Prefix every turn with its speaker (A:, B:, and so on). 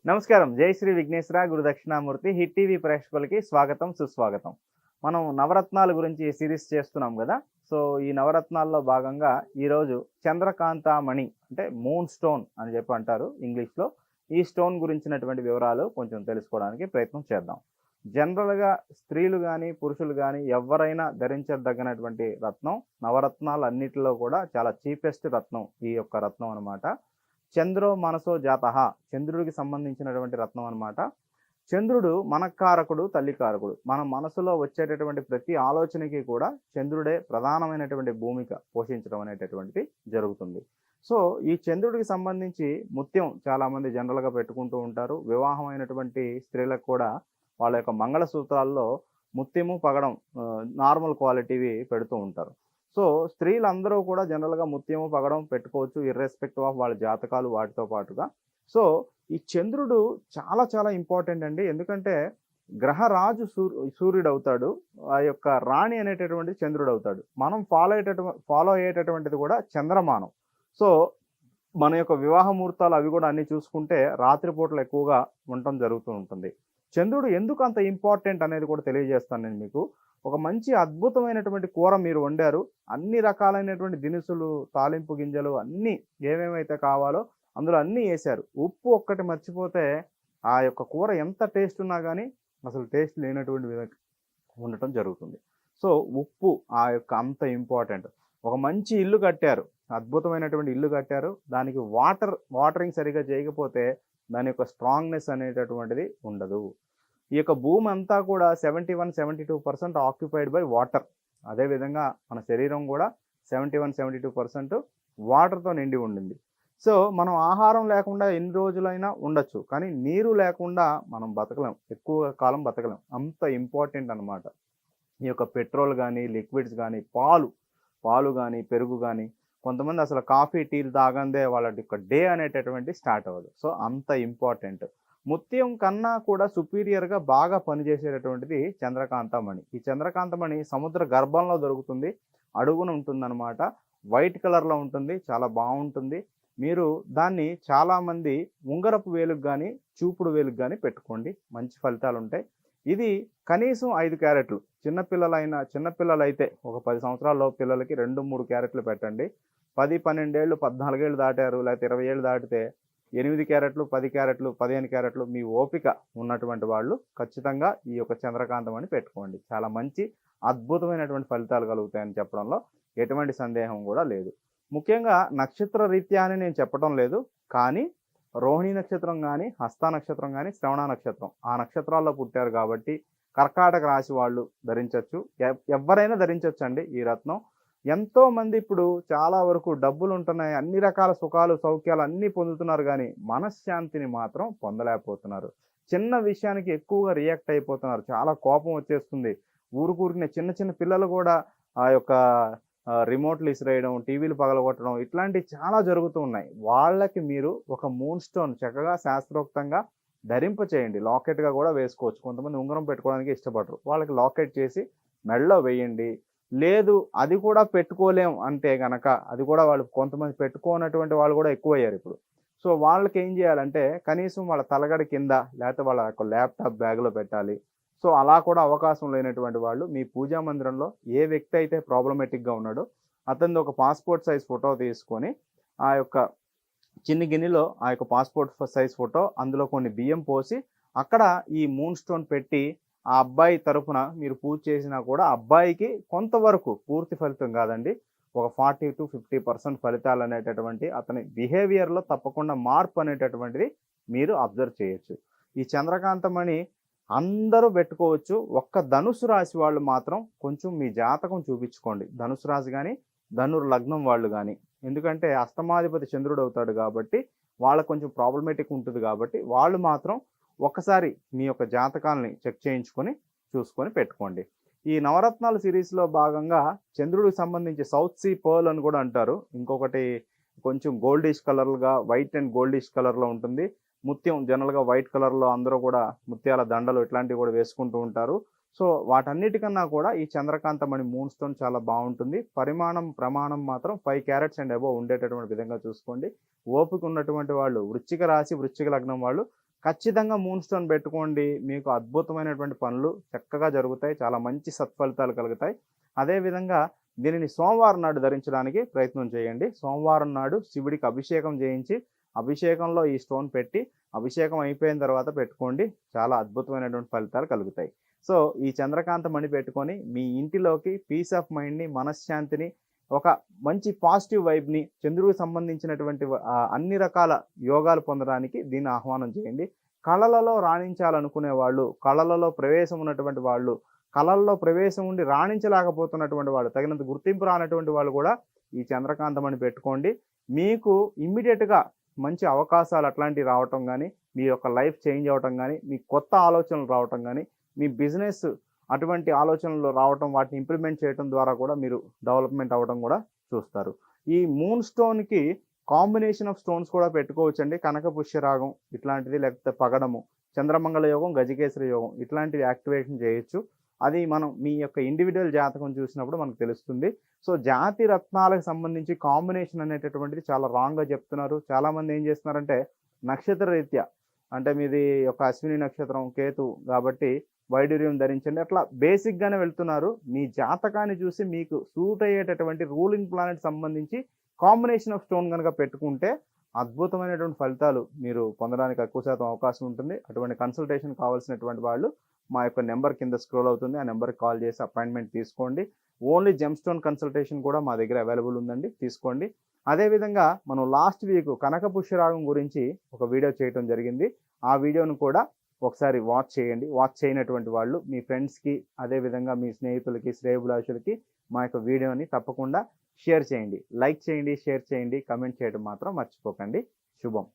A: నమస్కారం. జై శ్రీ విఘ్నేశ్వర గురు Dakshinamurthy hit TV ప్రేక్షకులకి స్వాగతం, సుస్వాగతం. మనం నవరత్నాల గురించి సిరీస్ చేస్తున్నాం గదా! సో, ఈ నవరత్నాల్లో భాగంగా ఈరోజు చంద్రకాంతామణి అంటే మూన్ స్టోన్ అని చెప్పి అంటారు ఇంగ్లీష్‌లో. ఈ స్టోన్ గురించినటువంటి వివరాలు కొంచెం తెలుసుకోవడానికి ప్రయత్నం చేద్దాం. జనరల్‌గా స్త్రీలు గాని, పురుషులు గాని ఎవ్వరైనా ధరించదగినటువంటి రత్నం నవరత్నాలన్నిటిలో కూడా చాలా చీపెస్ట్ రత్నం ఈ యొక్క రత్నం అనమాట. చంద్రో మనసో జాతః చంద్రుడికి సంబంధించినటువంటి రత్నం అనమాట. చంద్రుడు మనఃకారకుడు, తల్లికారకుడు. మన మనసులో వచ్చేటటువంటి ప్రతి ఆలోచనకి కూడా చంద్రుడే ప్రధానమైనటువంటి భూమిక పోషించడం అనేటటువంటిది జరుగుతుంది. సో, ఈ చంద్రుడికి సంబంధించి ముత్యం చాలామంది జనరల్‌గా పెట్టుకుంటూ ఉంటారు. వివాహమైనటువంటి స్త్రీలకు కూడా వాళ్ళ యొక్క మంగళసూత్రాల్లో ముత్యము, పగడం నార్మల్ క్వాలిటీవి పెడుతూ ఉంటారు. సో, స్త్రీలందరూ కూడా జనరల్‌గా ముత్యము, పగడం పెట్టుకోవచ్చు ఇర్రెస్పెక్టివ్ ఆఫ్ వాళ్ళ జాతకాలు వాటితో పాటుగా. సో, ఈ చంద్రుడు చాలా చాలా ఇంపార్టెంట్ అండి. ఎందుకంటే గ్రహరాజు సూర్యుడవుతాడు. ఆ యొక్క రాణి అనేటటువంటిది చంద్రుడవుతాడు. మనం ఫాలో అయ్యేటటువంటిది కూడా చంద్రమానం. సో, మన యొక్క వివాహ ముహూర్తాలు అవి కూడా అన్నీ చూసుకుంటే రాత్రి పూటలు ఎక్కువగా ఉండటం జరుగుతూ ఉంటుంది. చంద్రుడు ఎందుకు అంత ఇంపార్టెంట్ అనేది కూడా తెలియజేస్తాను నేను మీకు. ఒక మంచి అద్భుతమైనటువంటి కూర మీరు వండారు. అన్ని రకాలైనటువంటి దినుసులు, తాలింపు గింజలు అన్నీ ఏమేమైతే కావాలో అందులో అన్నీ ఏశారు. ఉప్పు ఒక్కటి మర్చిపోతే ఆ యొక్క కూర ఎంత టేస్ట్ ఉన్నా గానీ అసలు టేస్ట్ లేనటువంటి విధంగా ఉండటం జరుగుతుంది. సో, ఉప్పు ఆ యొక్క అంత ఇంపార్టెంట్. ఒక మంచి ఇల్లు కట్టారు. అద్భుతమైనటువంటి ఇల్లు కట్టారు. దానికి వాటరింగ్ సరిగ్గా చేయకపోతే దాని యొక్క స్ట్రాంగ్‌నెస్ అనేటటువంటిది ఉండదు. ఈ యొక్క భూమి అంతా కూడా 71, 72% ఆక్యుపైడ్ బై వాటర్. అదేవిధంగా మన శరీరం కూడా 71, 72% వాటర్‌తో నిండి ఉండింది. సో, మనం ఆహారం లేకుండా ఎన్ని రోజులైనా ఉండొచ్చు. కానీ నీరు లేకుండా మనం బతకలేం. ఎక్కువ కాలం బతకలేం. అంత ఇంపార్టెంట్ అనమాట. ఈ యొక్క పెట్రోల్ గానీ, లిక్విడ్స్ గానీ, పాలు గానీ, పెరుగు గానీ, కొంతమంది అసలు కాఫీ, టీలు తాగందే వాళ్ళ యొక్క డే అనేటటువంటిది స్టార్ట్ అవ్వదు. సో, అంత ఇంపార్టెంట్. ముత్యం కన్నా కూడా సుపీరియర్‌గా బాగా పనిచేసేటటువంటిది చంద్రకాంతమణి. ఈ చంద్రకాంతమణి సముద్ర గర్భంలో దొరుకుతుంది. అడుగున ఉంటుందన్నమాట. వైట్ కలర్‌లో ఉంటుంది. చాలా బావుంటుంది. మీరు దాన్ని చాలామంది ఉంగరపు వేలుకి గానీ, చూపుడు వేలుకి గానీ పెట్టుకోండి. మంచి ఫలితాలుంటాయి. ఇది కనీసం 5 క్యారెట్లు. చిన్నపిల్లలైతే ఒక 10 సంవత్సరాల లోపు పిల్లలకి 2, 3 క్యారెట్లు పెట్టండి. 10, 12 ఏళ్ళు, 14 ఏళ్ళు దాటారు లేకపోతే 20 ఏళ్ళు దాటితే 8 క్యారెట్లు, 10 క్యారెట్లు, 15 క్యారెట్లు మీ ఓపిక ఉన్నటువంటి వాళ్ళు ఖచ్చితంగా ఈ యొక్క చంద్రకాంతమణి పెట్టుకోండి. చాలా మంచి అద్భుతమైనటువంటి ఫలితాలు కలుగుతాయని చెప్పడంలో ఎటువంటి సందేహం కూడా లేదు. ముఖ్యంగా నక్షత్ర రీత్యా అని నేను చెప్పడం లేదు. కానీ రోహిణి నక్షత్రం గానీ, హస్త నక్షత్రం గానీ, శ్రవణ నక్షత్రం ఆ నక్షత్రాల్లో పుట్టారు కాబట్టి కర్కాటక రాశి వాళ్ళు ధరించొచ్చు. ఎవ్వరైనా ధరించొచ్చండి ఈ రత్నం. ఎంతోమంది ఇప్పుడు చాలా వరకు డబ్బులుంటున్నాయి. అన్ని రకాల సుఖాలు, సౌఖ్యాలు అన్నీ పొందుతున్నారు గానీ మనశ్శాంతిని మాత్రం పొందలేకపోతున్నారు. చిన్న విషయానికి ఎక్కువగా రియాక్ట్ అయిపోతున్నారు. చాలా కోపం వచ్చేస్తుంది. ఊరుకూరికనే చిన్న చిన్న పిల్లలు కూడా ఆ యొక్క రిమోట్లు ఇసిరేయడం, టీవీలు పగలగొట్టడం ఇట్లాంటివి చాలా జరుగుతూ ఉన్నాయి. వాళ్ళకి మీరు ఒక మూన్ స్టోన్ చక్కగా శాస్త్రోక్తంగా ధరింపచేయండి. లాకెట్‌గా కూడా వేసుకోవచ్చు. కొంతమంది ఉంగరం పెట్టుకోవడానికి ఇష్టపడరు. వాళ్ళకి లాకెట్ చేసి మెడలో వేయండి. లేదు అది కూడా పెట్టుకోలేం అంటే గనక అది కూడా వాళ్ళు కొంతమంది పెట్టుకోనటువంటి వాళ్ళు కూడా ఎక్కువయ్యారు ఇప్పుడు. సో, వాళ్ళకేం చేయాలంటే కనీసం వాళ్ళ తలగడ కింద లేకపోతే వాళ్ళ యొక్క ల్యాప్‌టాప్ బ్యాగ్‌లో పెట్టాలి. సో, అలా కూడా అవకాశం లేనటువంటి వాళ్ళు మీ పూజా మందిరంలో ఏ వ్యక్తి అయితే ప్రాబ్లమాటిక్‌గా ఉన్నాడో అతనిది ఒక పాస్‌పోర్ట్ సైజ్ ఫోటో తీసుకొని ఆ యొక్క చిన్ని గిన్నెలో ఆ యొక్క పాస్‌పోర్ట్ సైజ్ ఫోటో అందులో కొన్ని బియ్యం పోసి అక్కడ ఈ మూన్ స్టోన్ పెట్టి ఆ అబ్బాయి తరపున మీరు పూజ చేసినా కూడా అబ్బాయికి కొంతవరకు పూర్తి ఫలితం కాదండి. ఒక 40-50% ఫలితాలు అనేటటువంటి అతని బిహేవియర్‌లో తప్పకుండా మార్పు అనేటటువంటిది మీరు అబ్జర్వ్ చేయొచ్చు. ఈ చంద్రకాంతమణి అందరూ పెట్టుకోవచ్చు. ఒక్క ధనుసు రాశి వాళ్ళు మాత్రం కొంచెం మీ జాతకం చూపించుకోండి. ధనుసు రాశి గానీ, ధనుర్ లగ్నం వాళ్ళు గానీ. ఎందుకంటే అష్టమాధిపతి చంద్రుడు అవుతాడు కాబట్టి వాళ్ళకి కొంచెం ప్రాబ్లమాటిక్ ఉంటుంది కాబట్టి వాళ్ళు మాత్రం ఒక్కసారి మీ యొక్క జాతకాలని చెక్ చేయించుకొని చూసుకొని పెట్టుకోండి. ఈ నవరత్నాల సిరీస్‌లో భాగంగా చంద్రుడికి సంబంధించి సౌత్ సీ పర్ల్ అని కూడా అంటారు. ఇంకొకటి కొంచెం గోల్డిష్ కలర్‌గా వైట్ అండ్ గోల్డిష్ కలర్‌లో ఉంటుంది. ముత్యం జనరల్‌గా వైట్ కలర్‌లో అందరూ కూడా ముత్యాల దండలు ఇట్లాంటివి కూడా వేసుకుంటూ ఉంటారు. సో, వాటన్నిటికన్నా కూడా ఈ చంద్రకాంతమణి మూన్ స్టోన్ చాలా బావుంటుంది. ప్రమాణం మాత్రం 5 క్యారెట్స్ అండ్ అబోవ్ ఉండేటటువంటి విధంగా చూసుకోండి. ఓపిక ఉన్నటువంటి వాళ్ళు వృశ్చిక రాశి, వృశ్చిక లగ్నం వాళ్ళు ఖచ్చితంగా మూన్ స్టోన్ పెట్టుకోండి. మీకు అద్భుతమైనటువంటి పనులు చక్కగా జరుగుతాయి. చాలా మంచి సత్ఫలితాలు కలుగుతాయి. అదేవిధంగా దీనిని సోమవారం నాడు ధరించడానికి ప్రయత్నం చేయండి. సోమవారం నాడు శివుడికి అభిషేకం చేయించి, అభిషేకంలో ఈ స్టోన్ పెట్టి, అభిషేకం అయిపోయిన తర్వాత పెట్టుకోండి. చాలా అద్భుతమైనటువంటి ఫలితాలు కలుగుతాయి. సో, ఈ చంద్రకాంత మణి పెట్టుకొని మీ ఇంటిలోకి పీస్ ఆఫ్ మైండ్‌ని, మనశ్శాంతిని, ఒక మంచి పాజిటివ్ వైబ్‌ని, చంద్రుడికి సంబంధించినటువంటి అన్ని రకాల యోగాలు పొందడానికి దీన్ని ఆహ్వానం చేయండి. కళలలో రాణించాలనుకునే వాళ్ళు, కళలలో ప్రవేశం ఉన్నటువంటి వాళ్ళు, కళల్లో ప్రవేశం ఉండి రాణించలేకపోతున్నటువంటి వాళ్ళు, తగినంత గుర్తింపు రానటువంటి వాళ్ళు కూడా ఈ చంద్రకాంతమణి పెట్టుకోండి. మీకు ఇమ్మీడియేట్‌గా మంచి అవకాశాలు అట్లాంటివి రావటం గానీ, మీ యొక్క లైఫ్ చేంజ్ అవ్వటం గానీ, మీకు కొత్త ఆలోచనలు రావటం గానీ, మీ బిజినెస్ అటువంటి ఆలోచనలు రావటం, వాటిని ఇంప్లిమెంట్ చేయటం ద్వారా కూడా మీరు డెవలప్‌మెంట్ అవ్వడం కూడా చూస్తారు. ఈ మూన్ స్టోన్‌కి కాంబినేషన్ ఆఫ్ స్టోన్స్ కూడా పెట్టుకోవచ్చండి. కనక పుష్యరాగం ఇట్లాంటిది, లేకపోతే పగడము, చంద్రమంగళ యోగం, గజకేసరి యోగం ఇట్లాంటివి యాక్టివేషన్ చేయొచ్చు. అది మనం మీ యొక్క ఇండివిడ్యువల్ జాతకం చూసినప్పుడు మనకు తెలుస్తుంది. సో, జాతి రత్నాలకు సంబంధించి కాంబినేషన్ అనేటటువంటిది చాలా రాంగ్‌గా చెప్తున్నారు. చాలామంది ఏం చేస్తున్నారంటే నక్షత్ర రీత్యా, అంటే మీది ఒక అశ్విని నక్షత్రం, కేతు కాబట్టి వైడూర్యం ధరించండి. అట్లా బేసిక్‌గానే వెళ్తున్నారు. మీ జాతకాన్ని చూసి మీకు సూట్ అయ్యేటటువంటి రూలింగ్ ప్లానెట్ సంబంధించి కాంబినేషన్ ఆఫ్ స్టోన్ గనక పెట్టుకుంటే అద్భుతమైనటువంటి ఫలితాలు మీరు పొందడానికి ఎక్కువ శాతం అవకాశం ఉంటుంది. అటువంటి కన్సల్టేషన్ కావాల్సినటువంటి వాళ్ళు మా యొక్క నెంబర్ కింద స్క్రోల్ అవుతుంది. ఆ నెంబర్‌కి కాల్ చేసి అపాయింట్మెంట్ తీసుకోండి. ఓన్లీ జెమ్ స్టోన్ కన్సల్టేషన్ కూడా మా దగ్గర అవైలబుల్ ఉందండి. తీసుకోండి. అదేవిధంగా మనం లాస్ట్ వీక్ కనక పుష్యరాగం గురించి ఒక వీడియో చేయటం జరిగింది. ఆ వీడియోను కూడా ఒకసారి వాచ్ చేయండి. వాచ్ చేయనటువంటి వాళ్ళు మీ ఫ్రెండ్స్‌కి, అదేవిధంగా మీ స్నేహితులకి, శ్రేయోభిలాషులకి మా యొక్క వీడియోని తప్పకుండా షేర్ చేయండి. లైక్ చేయండి, షేర్ చేయండి, కామెంట్ చేయడం మాత్రం మర్చిపోకండి. శుభం.